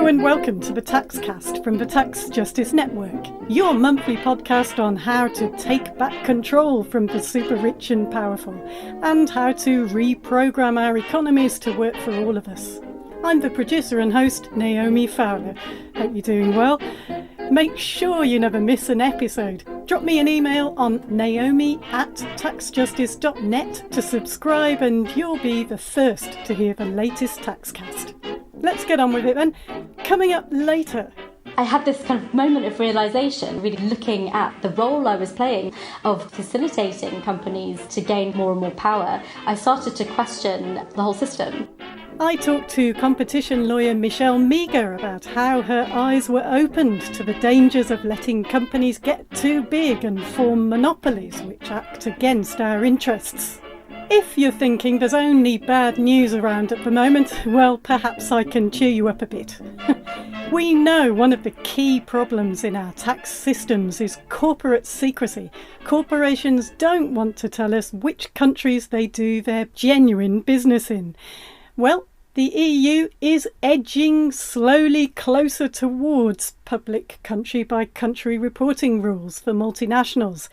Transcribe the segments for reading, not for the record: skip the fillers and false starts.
Hello and welcome to the Taxcast from the Tax Justice Network, your monthly podcast on how to take back control from the super rich and powerful, and how to reprogram our economies to work for all of us. I'm the producer and host, Naomi Fowler. Hope you're doing well. Make sure you never miss an episode. Drop me an email on naomi@taxjustice.net to subscribe and you'll be the first to hear the latest Taxcast. Let's get on with it then. Coming up later. I had this kind of moment of realisation, really looking at the role I was playing of facilitating companies to gain more and more power. I started to question the whole system. I talked to competition lawyer Michelle Meager about how her eyes were opened to the dangers of letting companies get too big and form monopolies which act against our interests. If you're thinking there's only bad news around at the moment, well, perhaps I can cheer you up a bit. We know one of the key problems in our tax systems is corporate secrecy. Corporations don't want to tell us which countries they do their genuine business in. Well, the EU is edging slowly closer towards public country-by-country reporting rules for multinationals.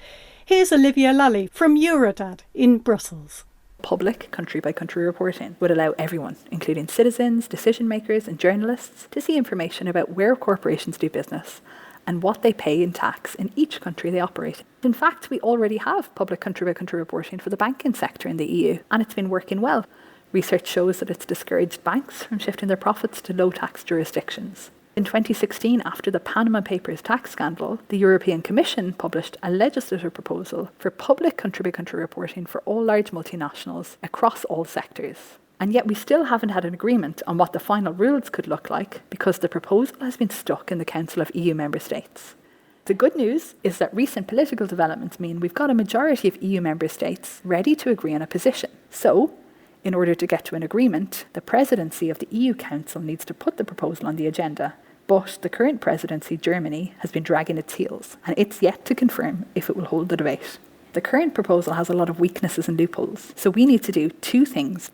Here's Olivia Lally from Eurodad in Brussels. Public country-by-country reporting would allow everyone, including citizens, decision makers and journalists, to see information about where corporations do business and what they pay in tax in each country they operate. In fact, we already have public country-by-country reporting for the banking sector in the EU, and it's been working well. Research shows that it's discouraged banks from shifting their profits to low-tax jurisdictions. In 2016, after the Panama Papers tax scandal, the European Commission published a legislative proposal for public country-by-country reporting for all large multinationals across all sectors. And yet we still haven't had an agreement on what the final rules could look like because the proposal has been stuck in the Council of EU member states. The good news is that recent political developments mean we've got a majority of EU member states ready to agree on a position. So, in order to get to an agreement, the presidency of the EU Council needs to put the proposal on the agenda. But the current presidency, Germany, has been dragging its heels, and it's yet to confirm if it will hold the debate. The current proposal has a lot of weaknesses and loopholes, so we need to do two things.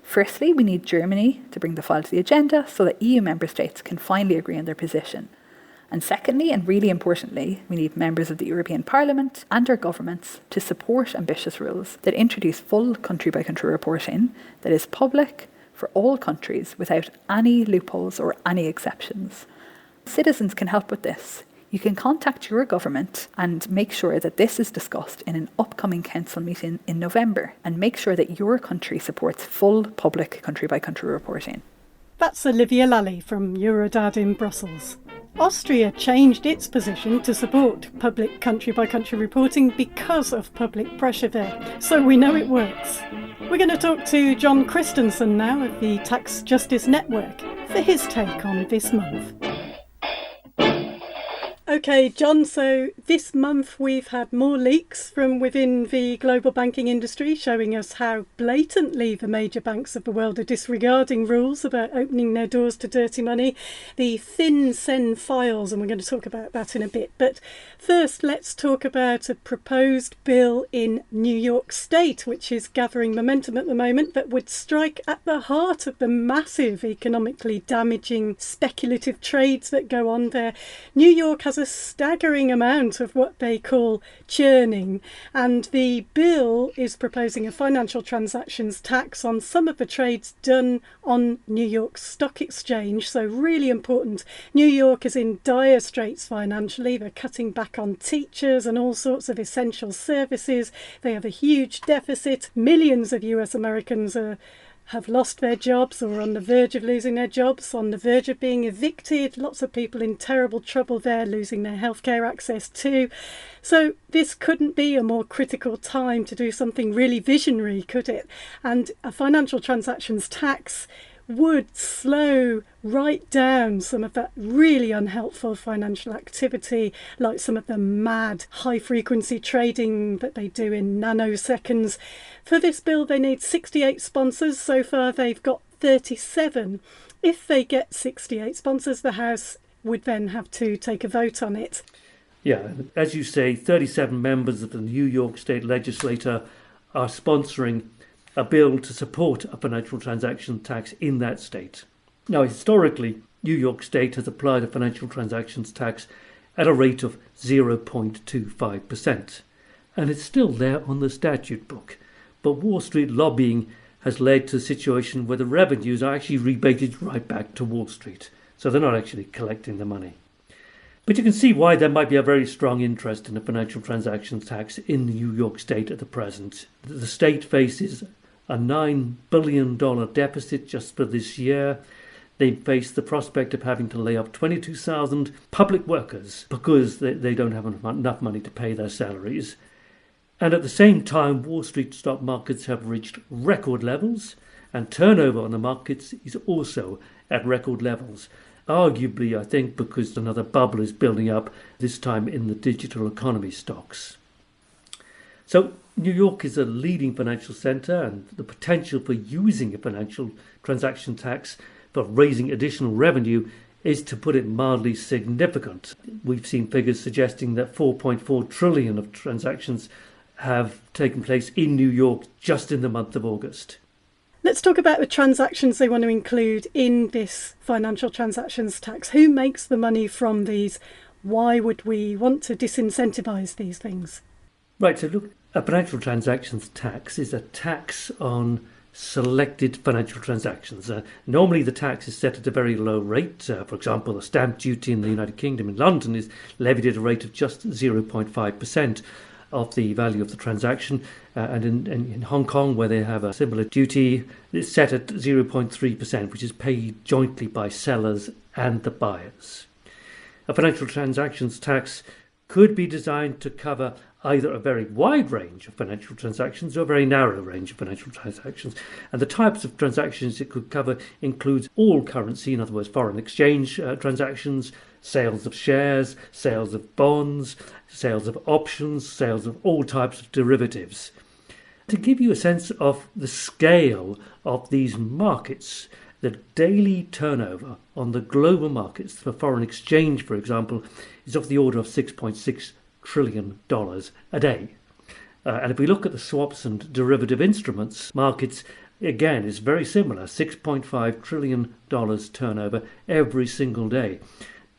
Firstly, we need Germany to bring the file to the agenda so that EU member states can finally agree on their position. And secondly, and really importantly, we need members of the European Parliament and our governments to support ambitious rules that introduce full country-by-country reporting that is public for all countries without any loopholes or any exceptions. Citizens can help with this. You can contact your government and make sure that this is discussed in an upcoming council meeting in November, and make sure that your country supports full public country-by-country reporting. That's Olivia Lally from Eurodad in Brussels. Austria changed its position to support public country-by-country reporting because of public pressure there, so we know it works. We're going to talk to John Christensen now of the Tax Justice Network for his take on this month. Okay, John, so this month we've had more leaks from within the global banking industry showing us how blatantly the major banks of the world are disregarding rules about opening their doors to dirty money. The FinCEN files, and we're going to talk about that in a bit. But first, let's talk about a proposed bill in New York State, which is gathering momentum at the moment, that would strike at the heart of the massive economically damaging speculative trades that go on there. New York has a staggering amount of what they call churning, and the bill is proposing a financial transactions tax on some of the trades done on New York Stock Exchange. So really important. New York is in dire straits financially. They're cutting back on teachers and all sorts of essential services. They have a huge deficit. Millions of US Americans have lost their jobs or are on the verge of losing their jobs, on the verge of being evicted. Lots of people in terrible trouble there, losing their healthcare access too. So this couldn't be a more critical time to do something really visionary, could it? And a financial transactions tax would slow right down some of that really unhelpful financial activity, like some of the mad high-frequency trading that they do in nanoseconds. For this bill, they need 68 sponsors. So far, they've got 37. If they get 68 sponsors, the House would then have to take a vote on it. Yeah, as you say, 37 members of the New York State Legislature are sponsoring a bill to support a financial transaction tax in that state. Now, historically, New York State has applied a financial transactions tax at a rate of 0.25%. And it's still there on the statute book. But Wall Street lobbying has led to a situation where the revenues are actually rebated right back to Wall Street. So they're not actually collecting the money. But you can see why there might be a very strong interest in a financial transactions tax in the New York State at the present. The state faces a $9 billion deficit just for this year. They face the prospect of having to lay off 22,000 public workers because they don't have enough money to pay their salaries. And at the same time, Wall Street stock markets have reached record levels, and turnover on the markets is also at record levels. Arguably, I think, because another bubble is building up, this time in the digital economy stocks. So New York is a leading financial centre, and the potential for using a financial transaction tax for raising additional revenue is, to put it mildly, significant. We've seen figures suggesting that 4.4 trillion of transactions have taken place in New York just in the month of August. Let's talk about the transactions they want to include in this financial transactions tax. Who makes the money from these? Why would we want to disincentivise these things? Right, so look, a financial transactions tax is a tax on selected financial transactions. Normally the tax is set at a very low rate. For example, the stamp duty in the United Kingdom in London is levied at a rate of just 0.5%. Of the value of the transaction, and in Hong Kong, where they have a similar duty, it's set at 0.3%, which is paid jointly by sellers and the buyers. A financial transactions tax could be designed to cover either a very wide range of financial transactions or a very narrow range of financial transactions. And the types of transactions it could cover includes all currency, in other words, foreign exchange transactions, sales of shares, sales of bonds, sales of options, sales of all types of derivatives. To give you a sense of the scale of these markets, the daily turnover on the global markets for foreign exchange, for example, is of the order of $6.6 trillion a day. And if we look at the swaps and derivative instruments markets, again, it's very similar, $6.5 trillion turnover every single day.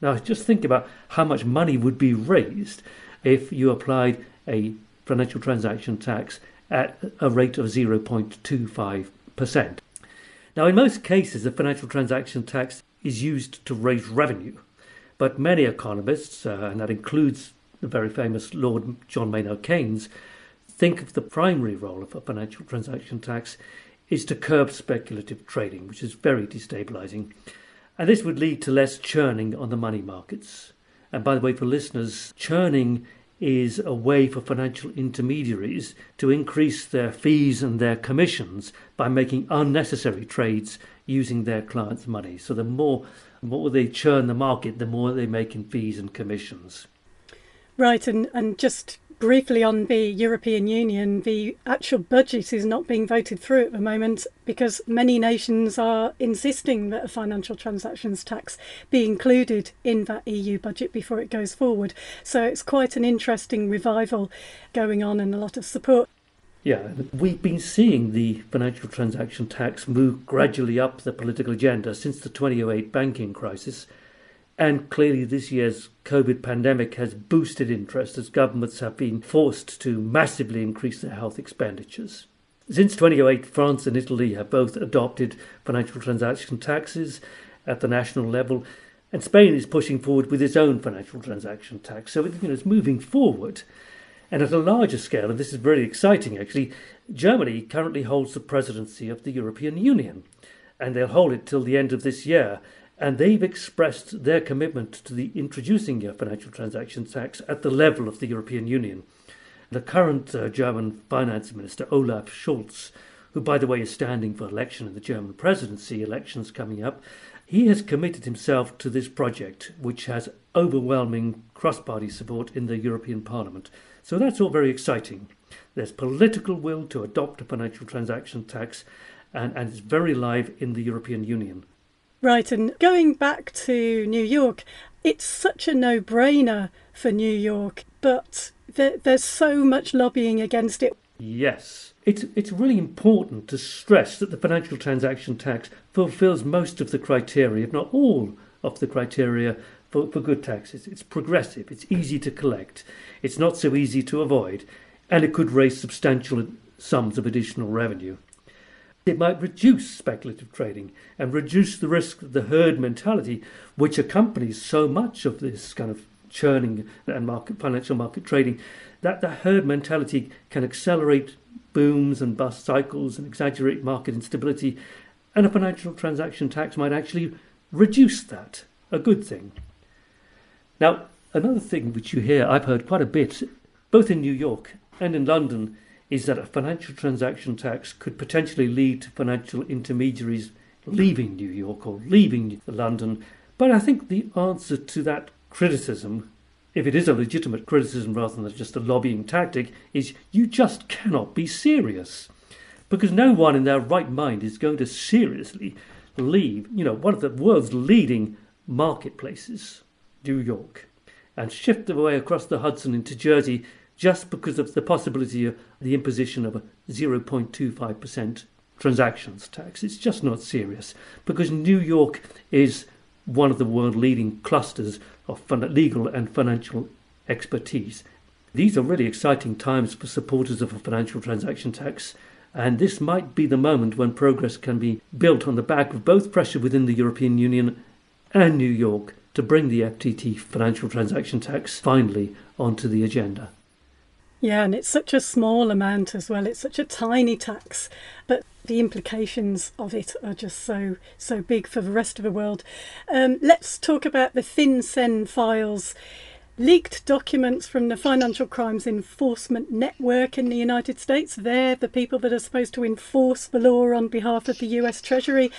Now, just think about how much money would be raised if you applied a financial transaction tax at a rate of 0.25%. Now, in most cases, a financial transaction tax is used to raise revenue. But many economists, and that includes the very famous Lord John Maynard Keynes, think of the primary role of a financial transaction tax is to curb speculative trading, which is very destabilising. And this would lead to less churning on the money markets. And by the way, for listeners, churning is a way for financial intermediaries to increase their fees and their commissions by making unnecessary trades using their clients' money. So the more they churn the market, the more they make in fees and commissions. Right, and just briefly on the European Union, the actual budget is not being voted through at the moment because many nations are insisting that a financial transactions tax be included in that EU budget before it goes forward. So it's quite an interesting revival going on and a lot of support. Yeah, we've been seeing the financial transaction tax move gradually up the political agenda since the 2008 banking crisis. And clearly this year's COVID pandemic has boosted interest as governments have been forced to massively increase their health expenditures. Since 2008, France and Italy have both adopted financial transaction taxes at the national level, and Spain is pushing forward with its own financial transaction tax. So it's moving forward. And at a larger scale, and this is very exciting actually, Germany currently holds the presidency of the European Union, and they'll hold it till the end of this year. And they've expressed their commitment to introducing a financial transaction tax at the level of the European Union. The current German finance minister, Olaf Scholz, who, by the way, is standing for election in the German presidency elections coming up, he has committed himself to this project, which has overwhelming cross-party support in the European Parliament. So that's all very exciting. There's political will to adopt a financial transaction tax, and it's very live in the European Union. Right, and going back to New York, it's such a no-brainer for New York, but there's so much lobbying against it. Yes, it's really important to stress that the financial transaction tax fulfills most of the criteria, if not all of the criteria for good taxes. It's progressive, it's easy to collect, it's not so easy to avoid, and it could raise substantial sums of additional revenue. It might reduce speculative trading and reduce the risk of the herd mentality which accompanies so much of this kind of churning and financial market trading, that the herd mentality can accelerate booms and bust cycles and exaggerate market instability, and a financial transaction tax might actually reduce that, a good thing. Now, another thing which I've heard quite a bit, both in New York and in London, is that a financial transaction tax could potentially lead to financial intermediaries leaving New York or leaving London. But I think the answer to that criticism, if it is a legitimate criticism rather than just a lobbying tactic, is you just cannot be serious. Because no one in their right mind is going to seriously leave, one of the world's leading marketplaces, New York, and shift away across the Hudson into Jersey just because of the possibility of the imposition of a 0.25% transactions tax. It's just not serious, because New York is one of the world leading clusters of legal and financial expertise. These are really exciting times for supporters of a financial transaction tax, and this might be the moment when progress can be built on the back of both pressure within the European Union and New York to bring the FTT financial transaction tax finally onto the agenda. Yeah, and it's such a small amount as well. It's such a tiny tax, but the implications of it are just so big for the rest of the world. Let's talk about the FinCEN files. Leaked documents from the Financial Crimes Enforcement Network in the United States. They're the people that are supposed to enforce the law on behalf of the US Treasury.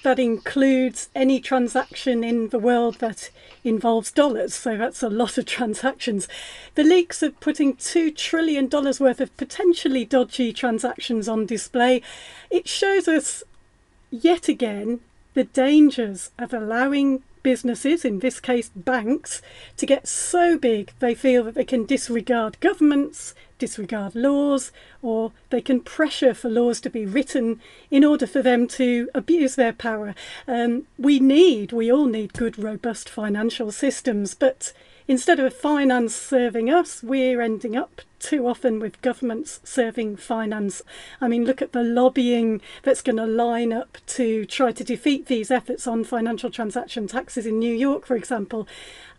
That includes any transaction in the world that involves dollars. So that's a lot of transactions. The leaks are putting $2 trillion worth of potentially dodgy transactions on display. It shows us yet again the dangers of allowing businesses, in this case banks, to get so big they feel that they can disregard governments, disregard laws, or they can pressure for laws to be written in order for them to abuse their power. We all need good, robust financial systems, but instead of finance serving us, we're ending up too often with governments serving finance. I mean, look at the lobbying that's going to line up to try to defeat these efforts on financial transaction taxes in New York, for example.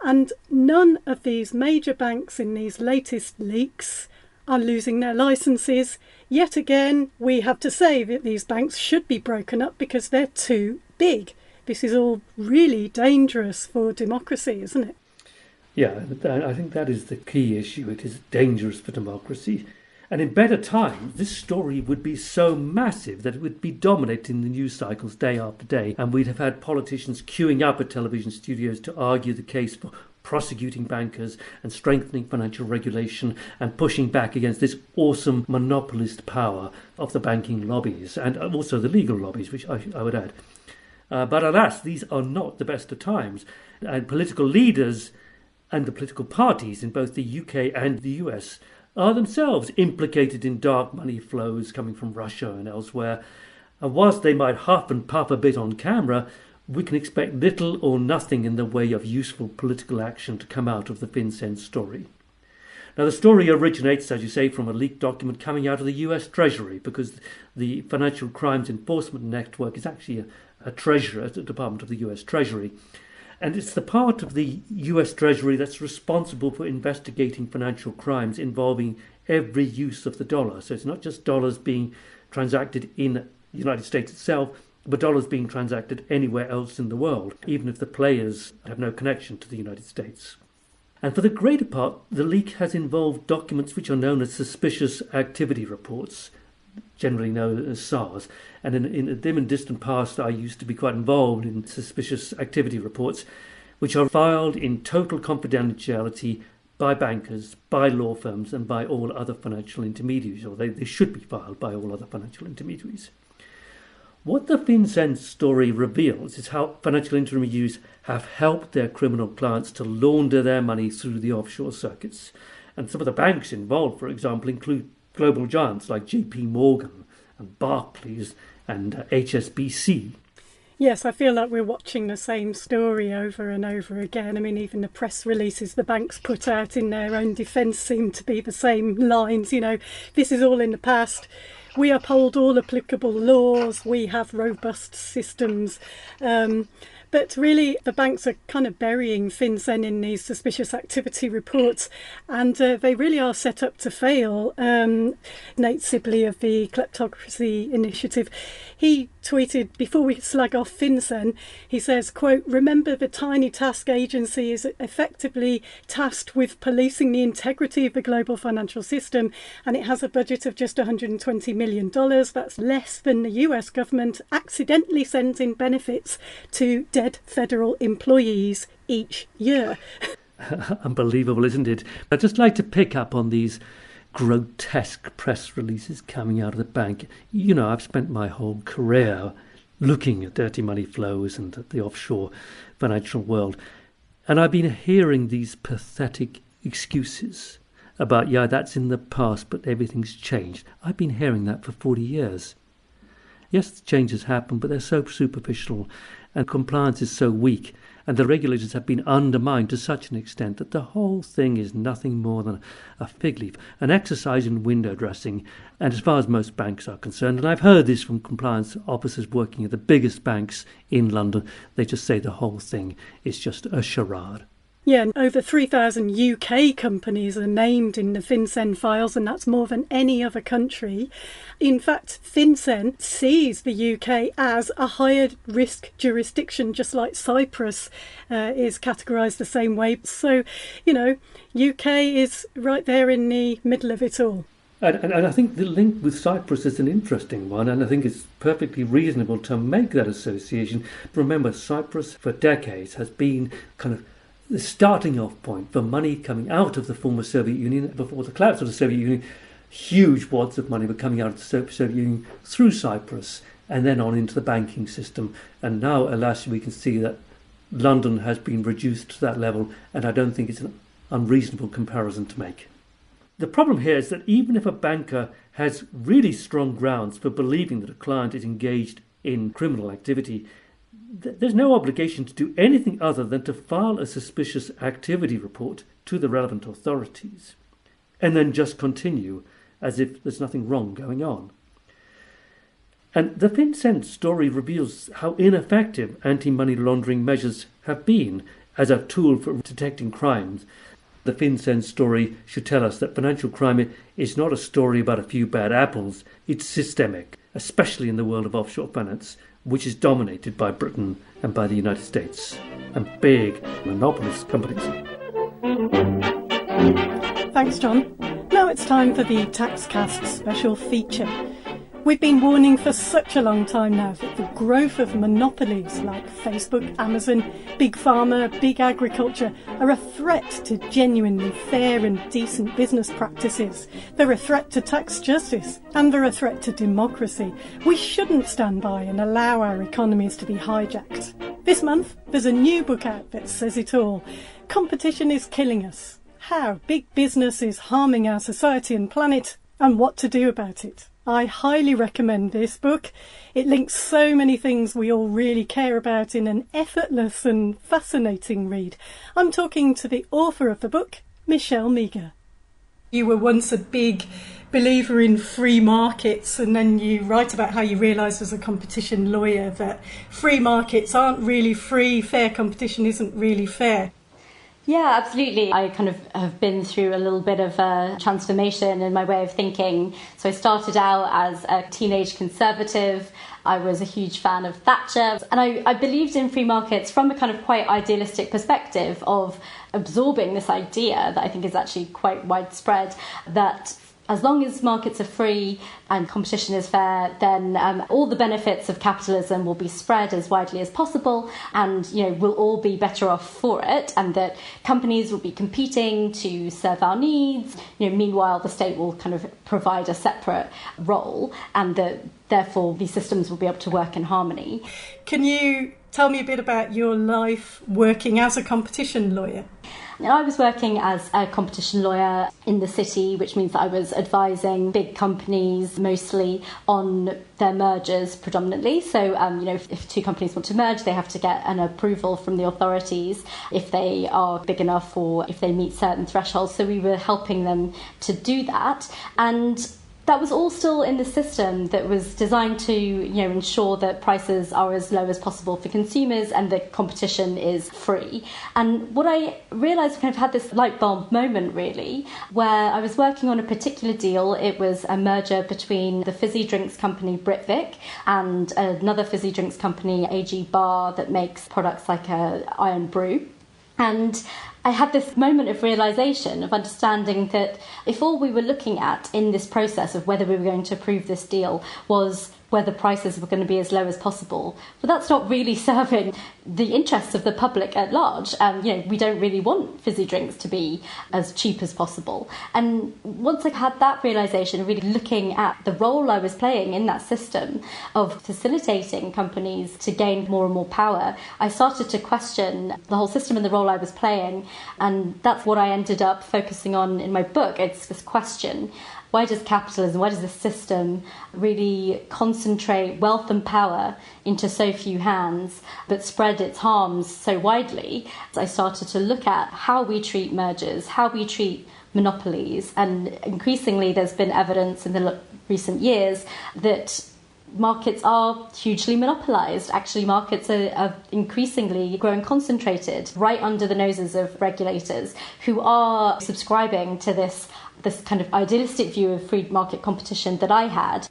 And none of these major banks in these latest leaks are losing their licenses. Yet again, we have to say that these banks should be broken up because they're too big. This is all really dangerous for democracy, isn't it? Yeah, I think that is the key issue. It is dangerous for democracy. And in better times, this story would be so massive that it would be dominating the news cycles day after day. And we'd have had politicians queuing up at television studios to argue the case for prosecuting bankers and strengthening financial regulation and pushing back against this awesome monopolist power of the banking lobbies and also the legal lobbies, which I would add. But alas, these are not the best of times. And political leaders and the political parties in both the UK and the US are themselves implicated in dark money flows coming from Russia and elsewhere. And whilst they might huff and puff a bit on camera, we can expect little or nothing in the way of useful political action to come out of the FinCEN story. Now, the story originates, as you say, from a leaked document coming out of the US Treasury, because the Financial Crimes Enforcement Network is actually a treasurer at the Department of the US Treasury. And it's the part of the US Treasury that's responsible for investigating financial crimes involving every use of the dollar. So it's not just dollars being transacted in the United States itself, but dollars being transacted anywhere else in the world, even if the players have no connection to the United States. And for the greater part, the leak has involved documents which are known as suspicious activity reports, generally known as SARS. And in a dim and distant past, I used to be quite involved in suspicious activity reports, which are filed in total confidentiality by bankers, by law firms, and by all other financial intermediaries, or they should be filed by all other financial intermediaries. What the FinCEN story reveals is how financial intermediaries have helped their criminal clients to launder their money through the offshore circuits. And some of the banks involved, for example, include global giants like JP Morgan and Barclays and HSBC. Yes, I feel like we're watching the same story over and over again. I mean, even the press releases the banks put out in their own defence seem to be the same lines. This is all in the past. We uphold all applicable laws. We have robust systems. But really, the banks are kind of burying FinCEN in these suspicious activity reports, and they really are set up to fail. Nate Sibley of the Kleptocracy Initiative, he tweeted, before we slag off FinCEN, he says, quote, "Remember the tiny task agency is effectively tasked with policing the integrity of the global financial system, and it has a budget of just $120 million. That's less than the US government accidentally sends in benefits to dead federal employees each year." Unbelievable, isn't it? I'd just like to pick up on these grotesque press releases coming out of the bank. I've spent my whole career looking at dirty money flows and at the offshore financial world, and I've been hearing these pathetic excuses about, that's in the past, but everything's changed. I've been hearing that for 40 years. Yes, changes happen, but they're so superficial, and compliance is so weak, and the regulators have been undermined to such an extent that the whole thing is nothing more than a fig leaf, an exercise in window dressing. And as far as most banks are concerned, and I've heard this from compliance officers working at the biggest banks in London, they just say the whole thing is just a charade. Yeah, and over 3,000 UK companies are named in the FinCEN files, and that's more than any other country. In fact, FinCEN sees the UK as a higher risk jurisdiction, just like Cyprus is categorised the same way. So, UK is right there in the middle of it all. And I think the link with Cyprus is an interesting one, and I think it's perfectly reasonable to make that association. But remember, Cyprus for decades has been kind of the starting off point for money coming out of the former Soviet Union. Before the collapse of the Soviet Union, huge wads of money were coming out of the Soviet Union through Cyprus and then on into the banking system. And now, alas, we can see that London has been reduced to that level, and I don't think it's an unreasonable comparison to make. The problem here is that even if a banker has really strong grounds for believing that a client is engaged in criminal activity, there's no obligation to do anything other than to file a suspicious activity report to the relevant authorities and then just continue as if there's nothing wrong going on. And the FinCEN story reveals how ineffective anti-money laundering measures have been as a tool for detecting crimes. The FinCEN story should tell us that financial crime is not a story about a few bad apples. It's systemic, especially in the world of offshore finance, which is dominated by Britain and by the United States and big monopolist companies. Thanks, John. Now it's time for the Taxcast special feature. We've been warning for such a long time now that the growth of monopolies like Facebook, Amazon, Big Pharma, Big Agriculture are a threat to genuinely fair and decent business practices. They're a threat to tax justice, and they're a threat to democracy. We shouldn't stand by and allow our economies to be hijacked. This month, there's a new book out that says it all. Competition is killing us. How big business is harming our society and planet, and what to do about it. I highly recommend this book. It links so many things we all really care about in an effortless and fascinating read. I'm talking to the author of the book, Michelle Meager. You were once a big believer in free markets, and then you write about how you realised as a competition lawyer that free markets aren't really free, fair competition isn't really fair. Yeah, absolutely. I kind of have been through a little bit of a transformation in my way of thinking. So I started out as a teenage conservative. I was a huge fan of Thatcher. And I believed in free markets from a kind of quite idealistic perspective of absorbing this idea that I think is actually quite widespread, that as long as markets are free and competition is fair, then all the benefits of capitalism will be spread as widely as possible, and we'll all be better off for it, and that companies will be competing to serve our needs. Meanwhile, the state will kind of provide a separate role, and that therefore these systems will be able to work in harmony. Can you Tell me a bit about your life working as a competition lawyer. I was working as a competition lawyer in the city, which means that I was advising big companies mostly on their mergers predominantly. So, if two companies want to merge, they have to get an approval from the authorities if they are big enough or if they meet certain thresholds. So we were helping them to do that. And that was all still in the system that was designed to, ensure that prices are as low as possible for consumers and that competition is free. And what I realised, kind of had this light bulb moment really, where I was working on a particular deal. It was a merger between the fizzy drinks company Britvic and another fizzy drinks company, AG Bar, that makes products like Iron Brew. And I had this moment of realisation, of understanding that if all we were looking at in this process of whether we were going to approve this deal was whether prices were going to be as low as possible, but that's not really serving the interests of the public at large. We don't really want fizzy drinks to be as cheap as possible. And once I had that realisation, really looking at the role I was playing in that system of facilitating companies to gain more and more power, I started to question the whole system and the role I was playing. And that's what I ended up focusing on in my book. It's this question: why does capitalism, why does the system really concentrate wealth and power into so few hands, but spread its harms so widely? So I started to look at how we treat mergers, how we treat monopolies, and increasingly there's been evidence in the recent years that markets are hugely monopolised. Actually, markets are increasingly growing concentrated right under the noses of regulators who are subscribing to this kind of idealistic view of free market competition that I had.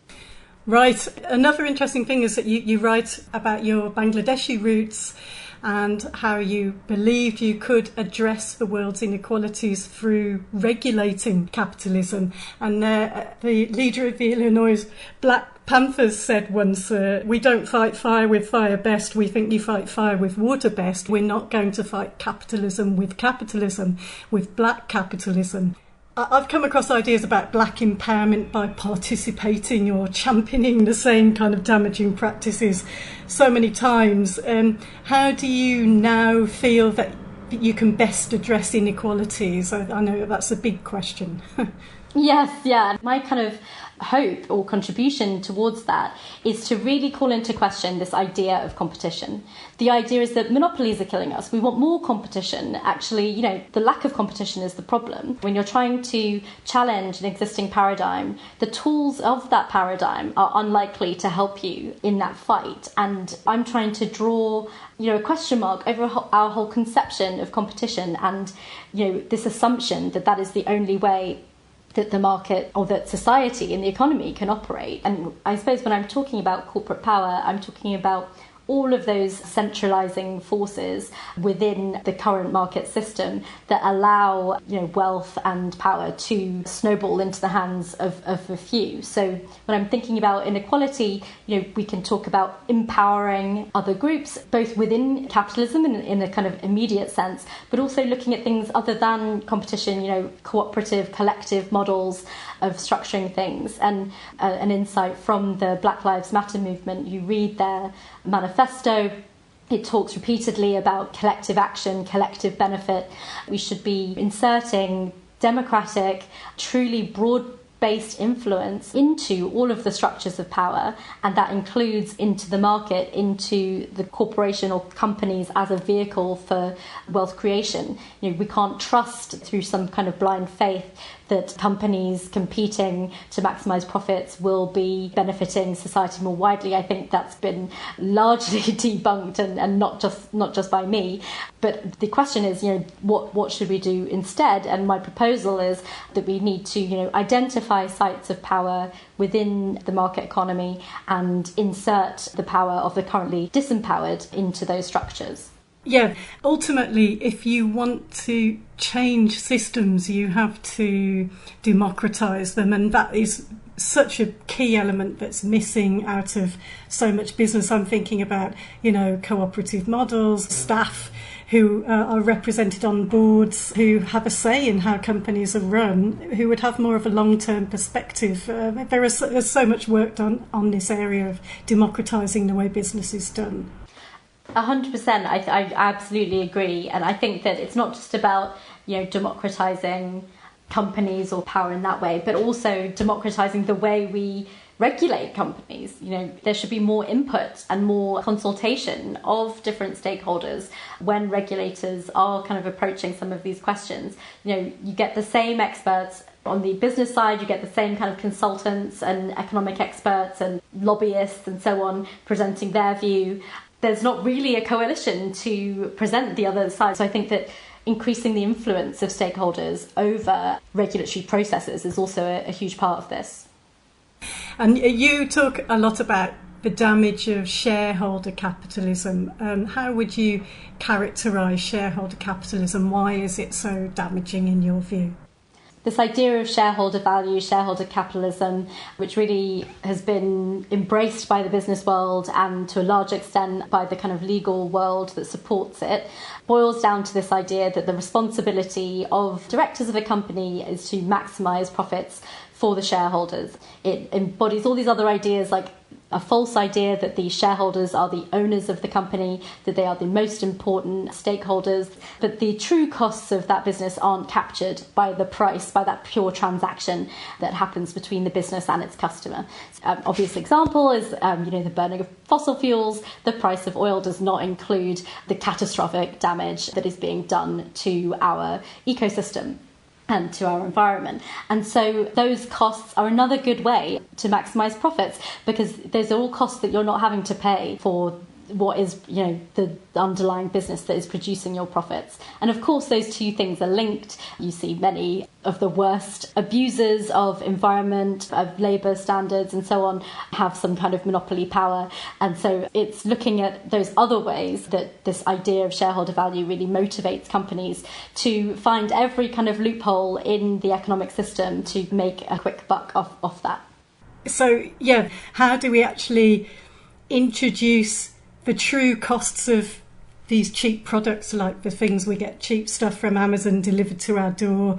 Right. Another interesting thing is that you write about your Bangladeshi roots and how you believed you could address the world's inequalities through regulating capitalism. And the leader of the Illinois Black Panthers said once, we don't fight fire with fire best, we think you fight fire with water best. We're not going to fight capitalism, with black capitalism. I've come across ideas about black empowerment by participating or championing the same kind of damaging practices so many times. How do you now feel that you can best address inequalities? I know that's a big question. Yes, yeah. My kind of hope or contribution towards that is to really call into question this idea of competition. The idea is that monopolies are killing us. We want more competition. Actually, the lack of competition is the problem. When you're trying to challenge an existing paradigm, the tools of that paradigm are unlikely to help you in that fight. And I'm trying to draw a question mark over our whole conception of competition and, this assumption that is the only way that the market or that society and the economy can operate. And I suppose when I'm talking about corporate power, I'm talking about all of those centralising forces within the current market system that allow wealth and power to snowball into the hands of a few. So when I'm thinking about inequality, we can talk about empowering other groups, both within capitalism in a kind of immediate sense, but also looking at things other than competition, cooperative, collective models of structuring things. And an insight from the Black Lives Matter movement, you read their manifesto, it talks repeatedly about collective action, collective benefit. We should be inserting democratic, truly broad-based influence into all of the structures of power, and that includes into the market, into the corporation or companies as a vehicle for wealth creation. We can't trust through some kind of blind faith that companies competing to maximise profits will be benefiting society more widely. I think that's been largely debunked and not just by me. But the question is, what should we do instead? And my proposal is that we need to, identify sites of power within the market economy and insert the power of the currently disempowered into those structures. Yeah, ultimately, if you want to change systems, you have to democratise them, and that is such a key element that's missing out of so much business. I'm thinking about, cooperative models, staff who are represented on boards, who have a say in how companies are run, who would have more of a long-term perspective. There's so much work done on this area of democratising the way business is done. 100%. I absolutely agree. And I think that it's not just about, democratizing companies or power in that way, but also democratizing the way we regulate companies. There should be more input and more consultation of different stakeholders when regulators are kind of approaching some of these questions. You get the same experts on the business side, you get the same kind of consultants and economic experts and lobbyists and so on presenting their view. There's not really a coalition to present the other side. So I think that increasing the influence of stakeholders over regulatory processes is also a huge part of this. And you talk a lot about the damage of shareholder capitalism. How would you characterise shareholder capitalism? Why is it so damaging in your view? This idea of shareholder value, shareholder capitalism, which really has been embraced by the business world and to a large extent by the kind of legal world that supports it, boils down to this idea that the responsibility of directors of a company is to maximise profits for the shareholders. It embodies all these other ideas, like a false idea that the shareholders are the owners of the company, that they are the most important stakeholders, but the true costs of that business aren't captured by the price, by that pure transaction that happens between the business and its customer. Obvious example is, the burning of fossil fuels. The price of oil does not include the catastrophic damage that is being done to our ecosystem and to our environment. And so those costs are another good way to maximise profits, because those are all costs that you're not having to pay for what is, the underlying business that is producing your profits. And of course, those two things are linked. You see many of the worst abusers of environment, of labour standards and so on have some kind of monopoly power. And so it's looking at those other ways that this idea of shareholder value really motivates companies to find every kind of loophole in the economic system to make a quick buck off that. So, how do we actually introduce the true costs of these cheap products, like the things we get cheap stuff from Amazon delivered to our door?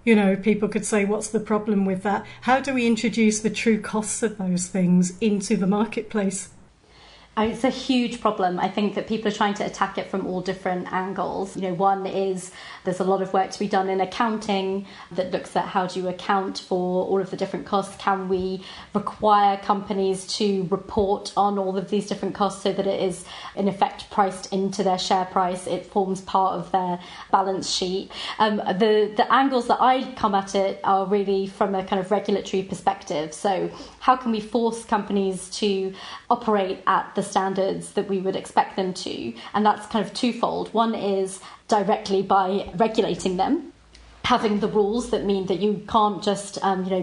People could say, what's the problem with that? How do we introduce the true costs of those things into the marketplace? It's a huge problem. I think that people are trying to attack it from all different angles. One is there's a lot of work to be done in accounting that looks at how do you account for all of the different costs. Can we require companies to report on all of these different costs so that it is in effect priced into their share price? It forms part of their balance sheet. The angles that I come at it are really from a kind of regulatory perspective. So how can we force companies to operate at the standards that we would expect them to? And that's kind of twofold. One is directly by regulating them, having the rules that mean that you can't just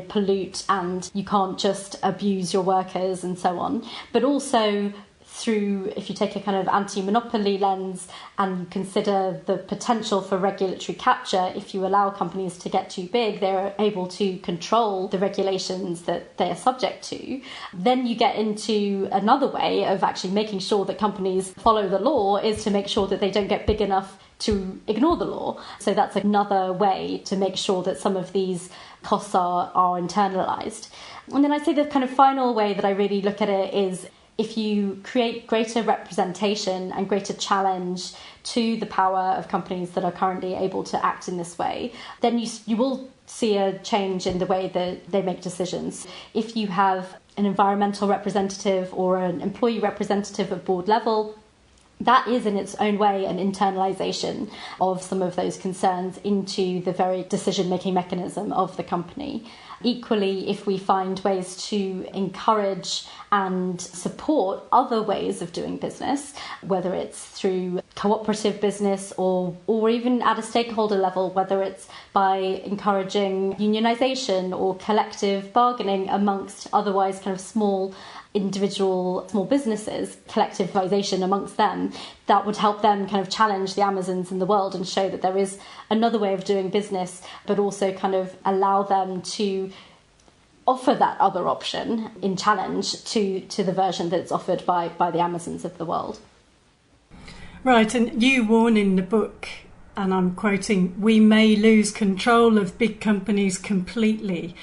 pollute and you can't just abuse your workers and so on, but also through, if you take a kind of anti-monopoly lens and you consider the potential for regulatory capture, if you allow companies to get too big, they're able to control the regulations that they are subject to. Then you get into another way of actually making sure that companies follow the law, is to make sure that they don't get big enough to ignore the law. So that's another way to make sure that some of these costs are internalised. And then I'd say the kind of final way that I really look at it is, if you create greater representation and greater challenge to the power of companies that are currently able to act in this way, then you will see a change in the way that they make decisions. If you have an environmental representative or an employee representative at board level, that is in its own way an internalisation of some of those concerns into the very decision-making mechanism of the company. Equally, if we find ways to encourage and support other ways of doing business, whether it's through cooperative business or even at a stakeholder level, whether it's by encouraging unionisation or collective bargaining amongst otherwise kind of small businesses, collectivization amongst them, that would help them kind of challenge the Amazons in the world and show that there is another way of doing business, but also kind of allow them to offer that other option in challenge to the version that's offered by the Amazons of the world. Right, and you warn in the book, and I'm quoting, "We may lose control of big companies completely."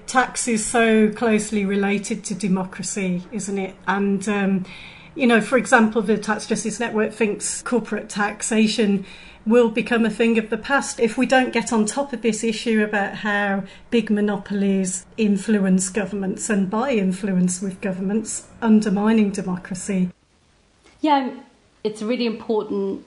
Tax is so closely related to democracy, isn't it? And For example, the Tax Justice Network thinks corporate taxation will become a thing of the past if we don't get on top of this issue about how big monopolies influence governments and, by influence with governments, undermining democracy. Yeah, it's really important,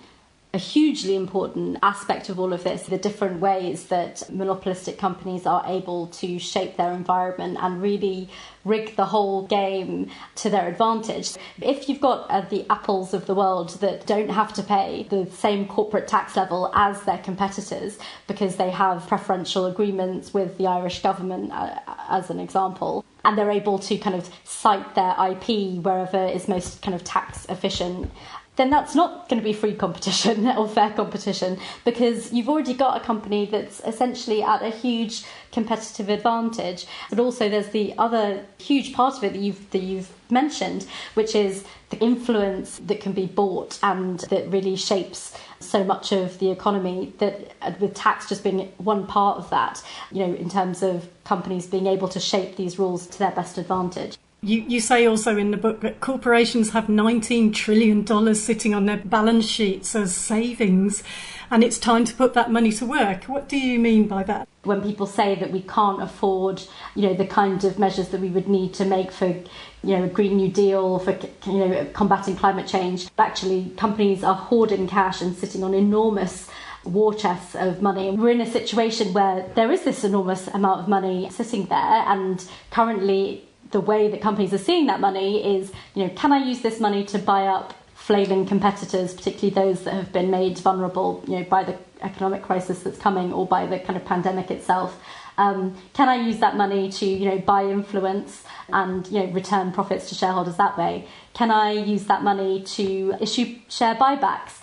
a hugely important aspect of all of this, the different ways that monopolistic companies are able to shape their environment and really rig the whole game to their advantage. If you've got the Apples of the world that don't have to pay the same corporate tax level as their competitors because they have preferential agreements with the Irish government, as an example, and they're able to kind of cite their IP wherever is most kind of tax efficient, then that's not going to be free competition or fair competition, because you've already got a company that's essentially at a huge competitive advantage. But also there's the other huge part of it that you've mentioned, which is the influence that can be bought and that really shapes so much of the economy, that with tax just being one part of that, in terms of companies being able to shape these rules to their best advantage. You say also in the book that corporations have $19 trillion sitting on their balance sheets as savings, and it's time to put that money to work. What do you mean by that? When people say that we can't afford, the kind of measures that we would need to make for, a Green New Deal, for, combating climate change, actually companies are hoarding cash and sitting on enormous war chests of money. We're in a situation where there is this enormous amount of money sitting there, and currently the way that companies are seeing that money is, can I use this money to buy up flailing competitors, particularly those that have been made vulnerable, by the economic crisis that's coming or by the kind of pandemic itself? Can I use that money to, buy influence and, return profits to shareholders that way? Can I use that money to issue share buybacks?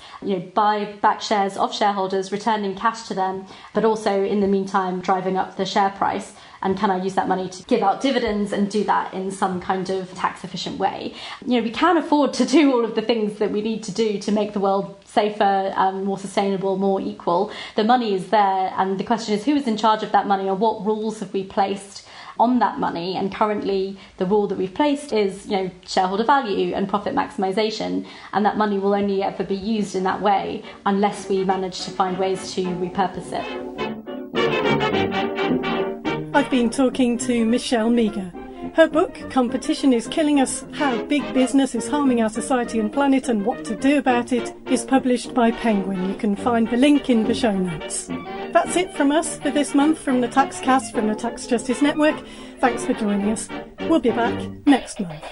Buy back shares of shareholders, returning cash to them, but also in the meantime driving up the share price? And can I use that money to give out dividends and do that in some kind of tax efficient way? We can afford to do all of the things that we need to do to make the world safer, more sustainable, more equal. The money is there, and the question is who is in charge of that money and what rules have we placed on that money? And currently the rule that we've placed is, shareholder value and profit maximisation, and that money will only ever be used in that way unless we manage to find ways to repurpose it. I've been talking to Michelle Meager. Her book, Competition is Killing Us, How Big Business is Harming Our Society and Planet and What to Do About It, is published by Penguin. You can find the link in the show notes. That's it from us for this month from the Taxcast from the Tax Justice Network. Thanks for joining us. We'll be back next month.